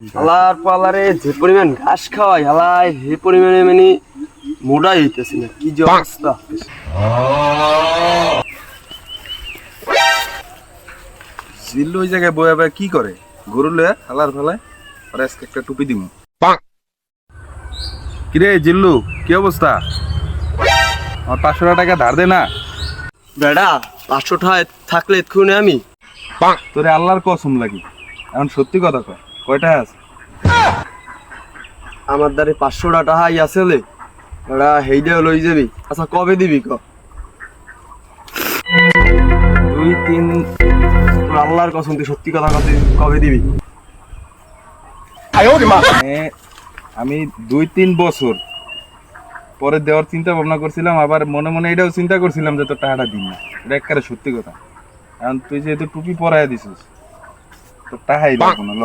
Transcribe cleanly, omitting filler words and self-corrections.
হালার পালারে যে পরিমাণ ঘাস খাওয়াই হালাই হে পরিমাণে মানে মোটাই হইতেছে না, কি যে অবস্থা। জিল্লু ওই জায়গায় বয়ে বয়ে কি করে? গরু লয়ে হালার ফেলায় আর আজকে একটা টুপি দিব। কিরে জিল্লু, কি অবস্থা? আমার 500 টাকা ধার দে না। বেড়া 500 টাকা থাকলে এক্ষুনি আমি তোরে আল্লাহর কসম লাগি, এখন সত্যি কথা কয়, কয়টা আছে? আমার দ্বারে 500 টাকা আছে লে বেড়া, হেইডে লই যাবি। আচ্ছা কবে দিবি ক? 2-3 তোর আল্লাহর কসম তুই সত্যি কথা কত, কবে দিবি? মানে আমি 2-3 বছর পরে দেওয়ার চিন্তা ভাবনা করছিলাম, আবার মনে মনে এটাও চিন্তা করছিলাম যে তোর টাকাটা দিন না। এটা একেবারে সত্যি কথা। এখন তুই যেহেতু টুপি পরাইয়া দিছিস, তোর টাকাই লাগবো না, ল।